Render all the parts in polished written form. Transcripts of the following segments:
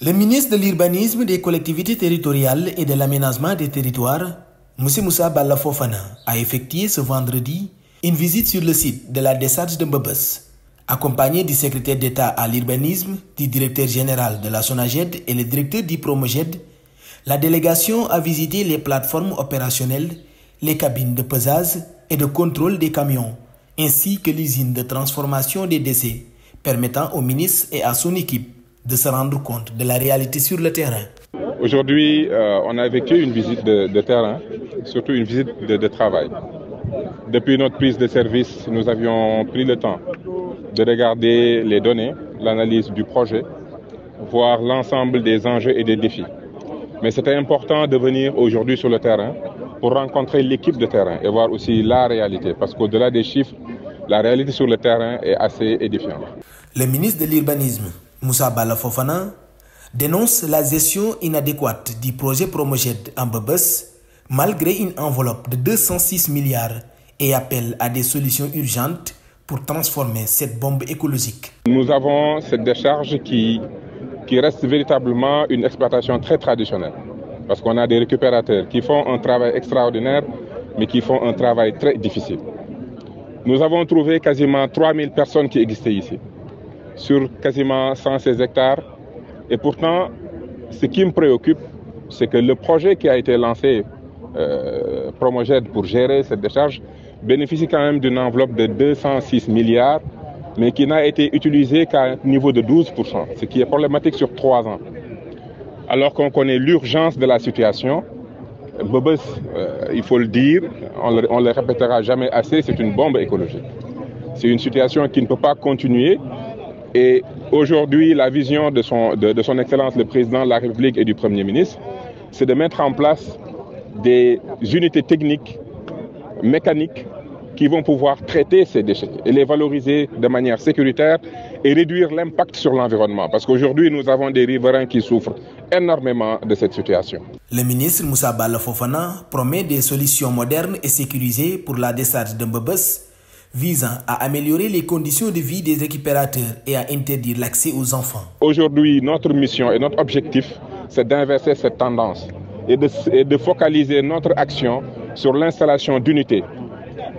Le ministre de l'Urbanisme, des Collectivités territoriales et de l'Aménagement des territoires, M. Moussa Balla Fofana, a effectué ce vendredi une visite sur le site de la décharge de Mbebeuss. Accompagné du secrétaire d'État à l'urbanisme, du directeur général de la SONAGED et le directeur du Promoged, la délégation a visité les plateformes opérationnelles, les cabines de pesage et de contrôle des camions, ainsi que l'usine de transformation des déchets, permettant au ministre et à son équipe de se rendre compte de la réalité sur le terrain. Aujourd'hui, on a effectué une visite de terrain, surtout une visite de travail. Depuis notre prise de service, nous avions pris le temps de regarder les données, l'analyse du projet, voir l'ensemble des enjeux et des défis. Mais c'était important de venir aujourd'hui sur le terrain pour rencontrer l'équipe de terrain et voir aussi la réalité. Parce qu'au-delà des chiffres, la réalité sur le terrain est assez édifiante. Le ministre de l'Urbanisme, Moussa Balla Fofana, dénonce la gestion inadéquate du projet Promoged en Mbebeuss, malgré une enveloppe de 206 milliards, et appelle à des solutions urgentes pour transformer cette bombe écologique. Nous avons cette décharge qui reste véritablement une exploitation très traditionnelle. Parce qu'on a des récupérateurs qui font un travail extraordinaire, mais qui font un travail très difficile. Nous avons trouvé quasiment 3000 personnes qui existaient ici, sur quasiment 116 hectares. Et pourtant, ce qui me préoccupe, c'est que le projet qui a été lancé, Promoged, pour gérer cette décharge, bénéficie quand même d'une enveloppe de 206 milliards, mais qui n'a été utilisée qu'à un niveau de 12%, ce qui est problématique sur 3 ans. Alors qu'on connaît l'urgence de la situation, Mbebeuss, il faut le dire, on le répétera jamais assez, c'est une bombe écologique. C'est une situation qui ne peut pas continuer. Et aujourd'hui, la vision de son Excellence le Président de la République et du Premier ministre, c'est de mettre en place des unités techniques, mécaniques, qui vont pouvoir traiter ces déchets et les valoriser de manière sécuritaire et réduire l'impact sur l'environnement. Parce qu'aujourd'hui, nous avons des riverains qui souffrent énormément de cette situation. Le ministre Moussa Balla Fofana promet des solutions modernes et sécurisées pour la décharge de Mbebeuss, visant à améliorer les conditions de vie des récupérateurs et à interdire l'accès aux enfants. Aujourd'hui, notre mission et notre objectif, c'est d'inverser cette tendance et de focaliser notre action sur l'installation d'unités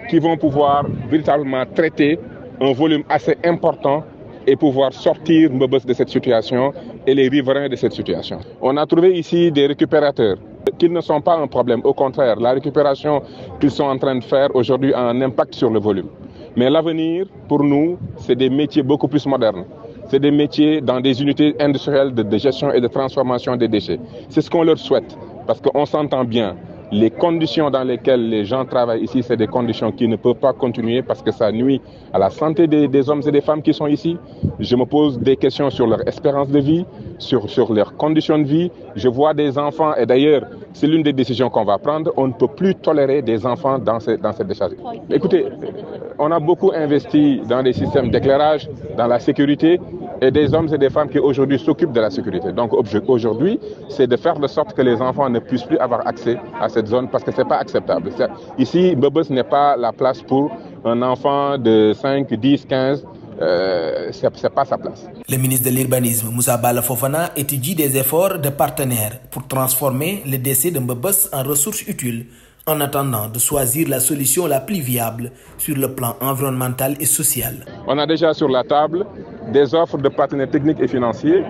qui vont pouvoir véritablement traiter un volume assez important et pouvoir sortir Mbebeuss de cette situation et les riverains de cette situation. On a trouvé ici des récupérateurs qui ne sont pas un problème. Au contraire, la récupération qu'ils sont en train de faire aujourd'hui a un impact sur le volume. Mais l'avenir, pour nous, c'est des métiers beaucoup plus modernes. C'est des métiers dans des unités industrielles de gestion et de transformation des déchets. C'est ce qu'on leur souhaite, parce qu'on s'entend bien. Les conditions dans lesquelles les gens travaillent ici, c'est des conditions qui ne peuvent pas continuer parce que ça nuit à la santé des hommes et des femmes qui sont ici. Je me pose des questions sur leur espérance de vie, sur leurs conditions de vie. Je vois des enfants, et d'ailleurs, c'est l'une des décisions qu'on va prendre. On ne peut plus tolérer des enfants dans cette décharge. Écoutez, on a beaucoup investi dans des systèmes d'éclairage, dans la sécurité, et des hommes et des femmes qui aujourd'hui s'occupent de la sécurité. Donc aujourd'hui, c'est de faire de sorte que les enfants ne puissent plus avoir accès à cette zone parce que ce n'est pas acceptable. Ici, Mbebeuss n'est pas la place pour un enfant de 5, 10, 15. Ce n'est pas sa place. Le ministre de l'Urbanisme, Moussa Balla Fofana, étudie des efforts de partenaires pour transformer les déchets de Mbebeuss en ressources utiles, en attendant de choisir la solution la plus viable sur le plan environnemental et social. On a déjà sur la table des offres de partenaires techniques et financiers,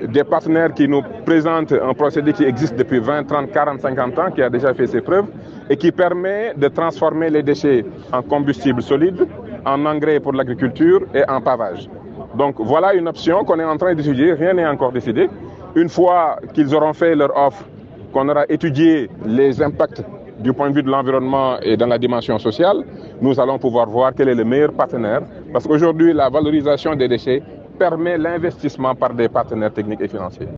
des partenaires qui nous présentent un procédé qui existe depuis 20, 30, 40, 50 ans, qui a déjà fait ses preuves et qui permet de transformer les déchets en combustible solide, en engrais pour l'agriculture et en pavage. Donc voilà une option qu'on est en train d'étudier, rien n'est encore décidé. Une fois qu'ils auront fait leur offre, qu'on aura étudié les impacts du point de vue de l'environnement et dans la dimension sociale, nous allons pouvoir voir quel est le meilleur partenaire. Parce qu'aujourd'hui, la valorisation des déchets permet l'investissement par des partenaires techniques et financiers.